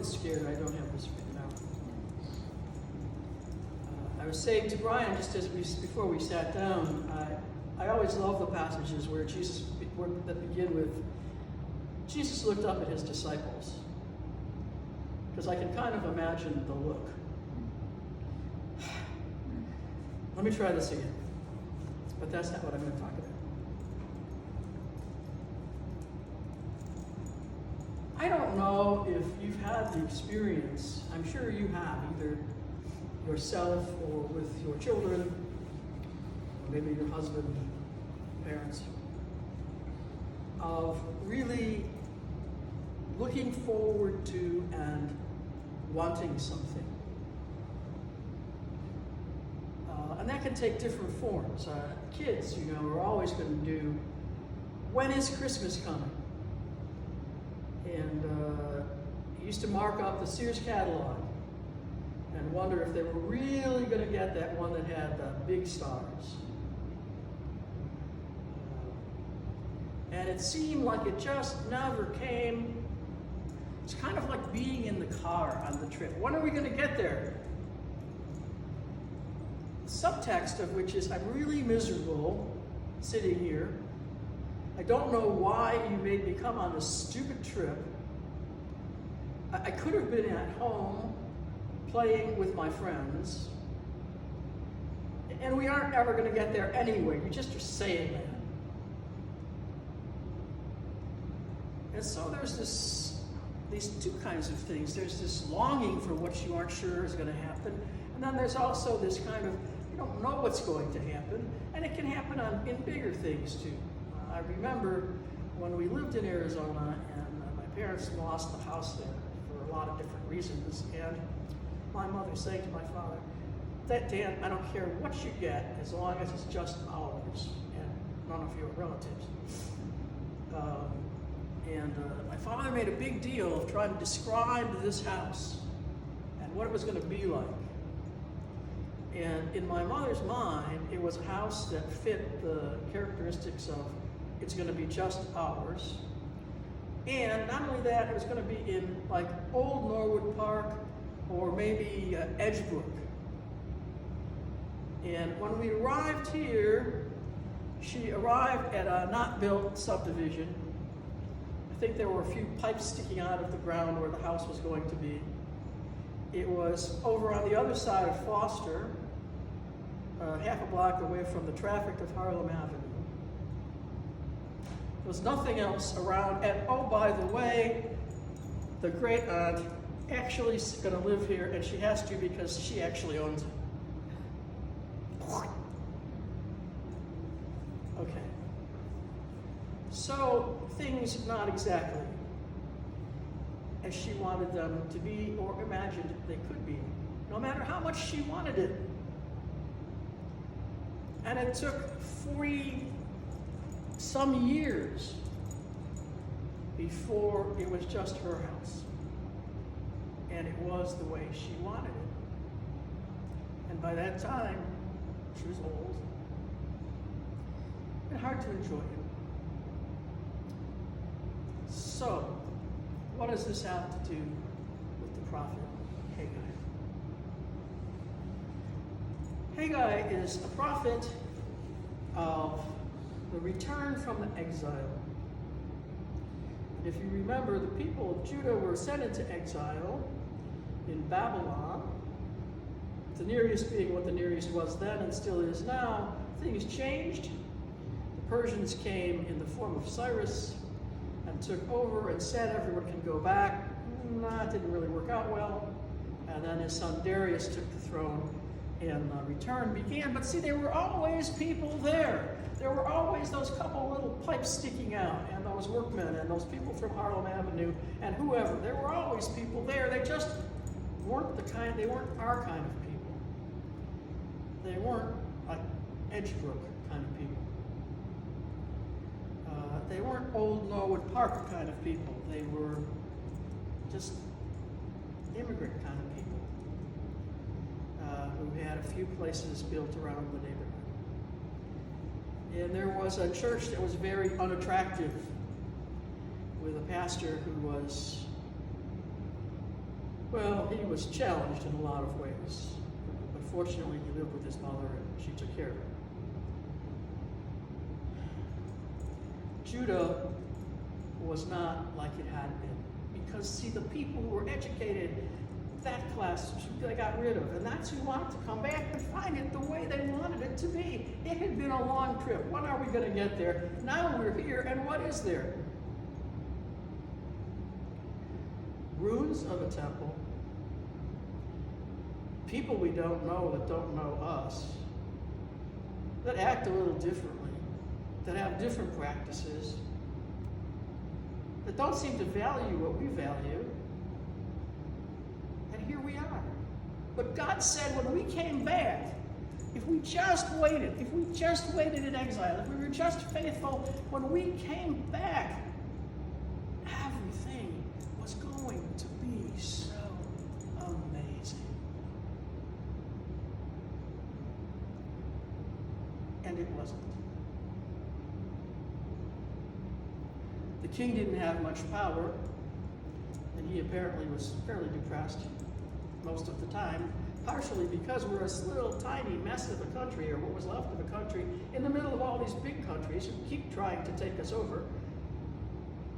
get scared. I don't have this written out. I was saying to Brian just before we sat down, I always love the passages where that begin with Jesus looked up at his disciples, because I can kind of imagine the look. Let me try this again, but that's not what I'm going to talk about. I don't know if you've had the experience, I'm sure you have, either yourself or with your children, or maybe your husband, parents, of really looking forward to and wanting something. And that can take different forms. Kids, are always going to do, when is Christmas coming? And used to mark up the Sears catalog and wonder if they were really going to get that one that had the big stars. And it seemed like it just never came. It's kind of like being in the car on the trip. When are we going to get there? The subtext of which is, I'm really miserable sitting here. I don't know why you made me come on this stupid trip. I could have been at home playing with my friends. And we aren't ever going to get there anyway. You just are saying that. And so there's these two kinds of things. There's this longing for what you aren't sure is going to happen. And then there's also this kind of, you don't know what's going to happen. And it can happen in bigger things too. I remember when we lived in Arizona and my parents lost the house there for a lot of different reasons. And my mother saying to my father, Dan, I don't care what you get as long as it's just ours and none of your relatives. My father made a big deal of trying to describe this house and what it was going to be like. And in my mother's mind, it was a house that fit the characteristics of it's going to be just ours. And not only that, it was going to be in like Old Norwood Park or maybe Edgebrook. And when we arrived here, she arrived at a not built subdivision. I think there were a few pipes sticking out of the ground where the house was going to be. It was over on the other side of Foster, half a block away from the traffic of Harlem Avenue. There was nothing else around. And oh, by the way, the great aunt actually is going to live here, and she has to because she actually owns it. Okay. So things not exactly as she wanted them to be or imagined they could be, no matter how much she wanted it. And it took 40-some years before it was just her house. And it was the way she wanted it. And by that time, she was old and hard to enjoy it. So, what does this have to do with the prophet Haggai? Haggai is a prophet of the return from the exile. And if you remember, the people of Judah were sent into exile in Babylon. The Near East being what the Near East was then and still is now. Things changed. The Persians came in the form of Cyrus and took over and said everyone can go back. That didn't really work out well. And then his son Darius took the throne and return began. But see, there were always people there. There were always those couple little pipes sticking out and those workmen and those people from Harlem Avenue and whoever. There were always people there. They just weren't they weren't our kind of people. They weren't like Edgebrook kind of people. They weren't Old Norwood Park kind of people. They were just immigrant kind of people who had a few places built around the neighborhood. And there was a church that was very unattractive with a pastor who was Well, he was challenged in a lot of ways, but fortunately he lived with his mother and she took care of him. Judah was not like it had been, because see, the people who were educated, that class they got rid of, and that's who wanted to come back and find it the way they wanted it to be. It had been a long trip. When are we going to get there? Now we're here, and what is there? Ruins of a temple, people we don't know that don't know us, that act a little differently, that have different practices, that don't seem to value what we value. And here we are. But God said when we came back, if we just waited in exile, if we were just faithful, when we came back, everything was going to be so amazing. And it wasn't. The king didn't have much power, and he apparently was fairly depressed most of the time, partially because we're a little tiny mess of a country, or what was left of a country, in the middle of all these big countries who keep trying to take us over.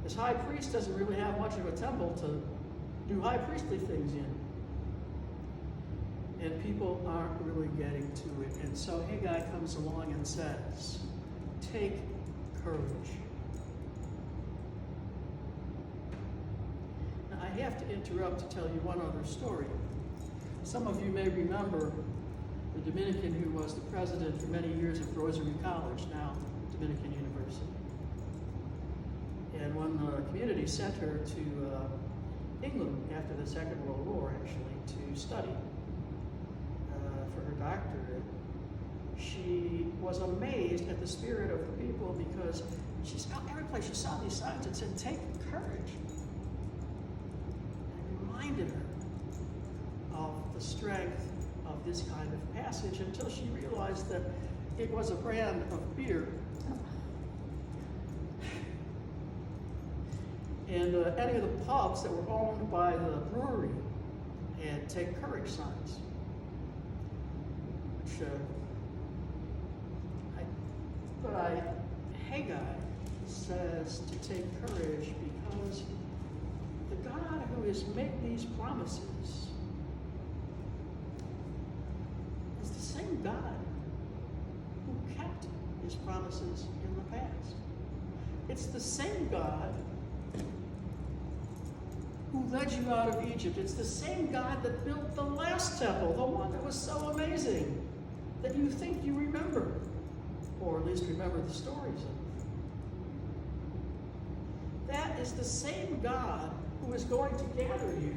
This high priest doesn't really have much of a temple to do high priestly things in. And people aren't really getting to it. And so Haggai comes along and says, take courage. Now I have to interrupt to tell you one other story. Some of you may remember the Dominican who was the president for many years of Rosary College, now Dominican University. And when the community sent her to England after the Second World War, actually, to study for her doctorate, she was amazed at the spirit of the people, because she saw every place she saw these signs that said, take courage. And it reminded her of the strength of this kind of passage, until she realized that it was a brand of beer. And any of the pubs that were owned by the brewery had take courage signs, which Haggai says to take courage, because the God who has made these promises is the same God who kept his promises in the past. It's the same God who led you out of Egypt. It's the same God that built the last temple, the one that was so amazing that you think you remember, or at least remember the stories of. That is the same God who is going to gather you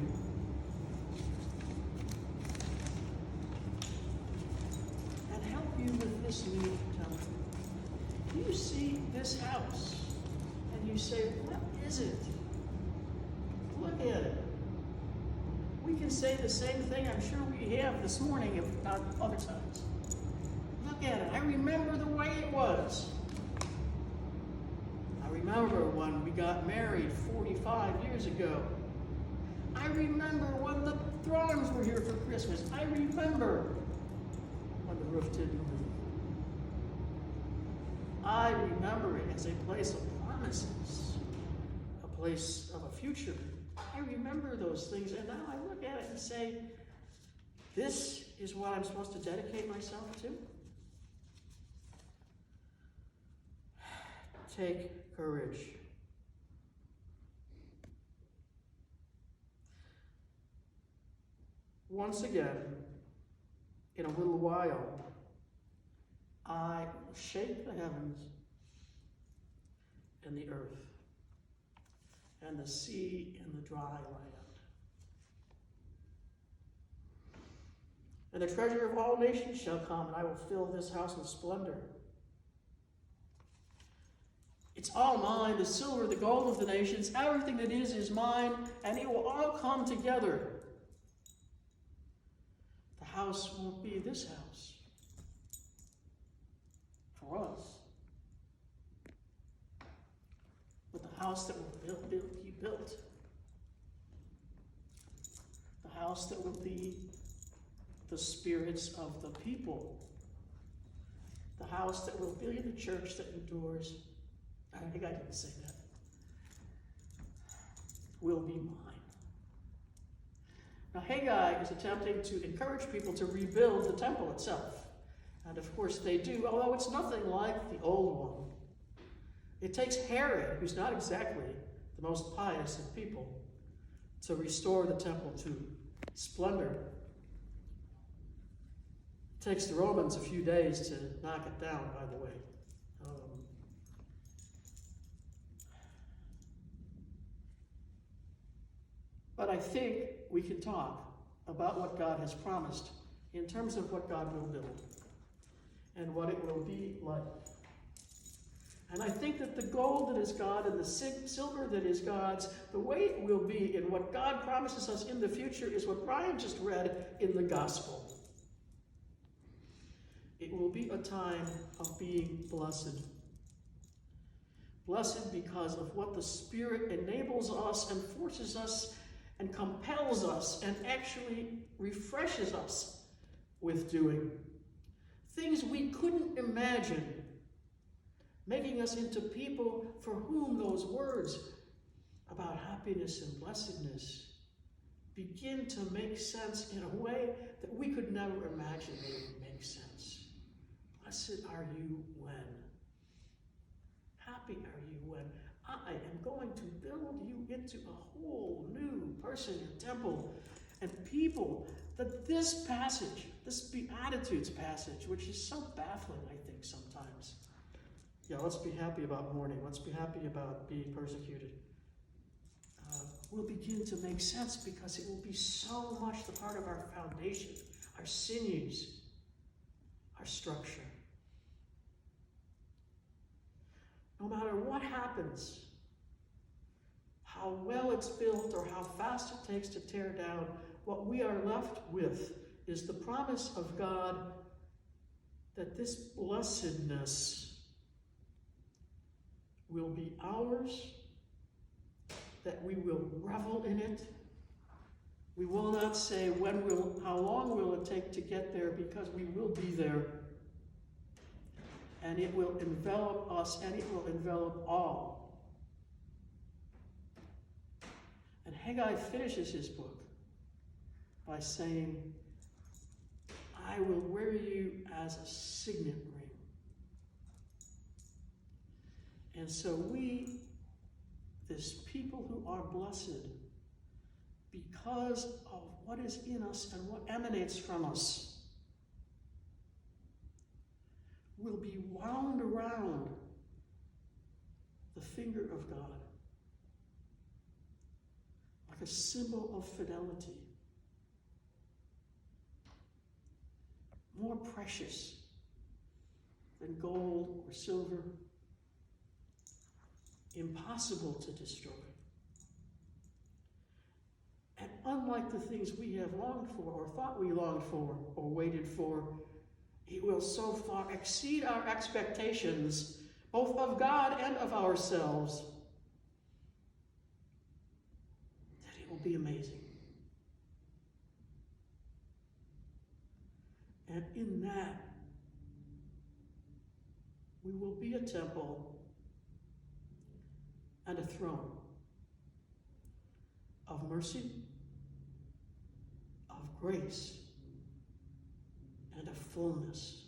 and help you with this new temple. You see this house and you say, what is it? Look at it. We can say the same thing, I'm sure we have this morning, if not other times. Look at it. I remember the way it was. I remember when we got married 45 years ago. I remember when the Thorns were here for Christmas. I remember when the roof didn't leak. I remember it as a place of promises, a place of a future. I remember those things, and now I look at it and say, this is what I'm supposed to dedicate myself to? Take courage. Once again, in a little while, I will shake the heavens and the earth and the sea and the dry land. And the treasure of all nations shall come, and I will fill this house with splendor. It's all mine, the silver, the gold of the nations, everything that is mine, and it will all come together. The house won't be this house for us, but the house that will be built, house that will be the spirits of the people. The house that will be the church that endures. I think I didn't say that. Will be mine. Now Haggai is attempting to encourage people to rebuild the temple itself. And of course they do, although it's nothing like the old one. It takes Herod, who's not exactly the most pious of people, to restore the temple to splendor. It takes the Romans a few days to knock it down, by the way. But I think we can talk about what God has promised in terms of what God will build and what it will be like. And I think that the gold that is God and the silver that is God's, the way it will be in what God promises us in the future is what Brian just read in the gospel. It will be a time of being blessed. Blessed because of what the Spirit enables us and forces us and compels us and actually refreshes us with doing. Things we couldn't imagine, making us into people for whom those words about happiness and blessedness begin to make sense in a way that we could never imagine they would make sense. Blessed are you when. Happy are you when I am going to build you into a whole new person and temple and people. That this passage, this Beatitudes passage, which is so baffling, I think, sometimes. Yeah, let's be happy about mourning. Let's be happy about being persecuted. Will begin to make sense because it will be so much the part of our foundation, our sinews, our structure. No matter what happens, how well it's built or how fast it takes to tear down, what we are left with is the promise of God that this blessedness will be ours, that we will revel in it. We will not say how long will it take to get there, because we will be there. And it will envelop us, and it will envelop all. And Haggai finishes his book by saying, I will wear you as a signet ring. And so we, this people who are blessed, because of what is in us and what emanates from us, will be wound around the finger of God like a symbol of fidelity, more precious than gold or silver, impossible to destroy. And unlike the things we have longed for or thought we longed for or waited for, it will so far exceed our expectations, both of God and of ourselves, that it will be amazing. And in that, we will be a temple and a throne of mercy, of grace, and of fullness.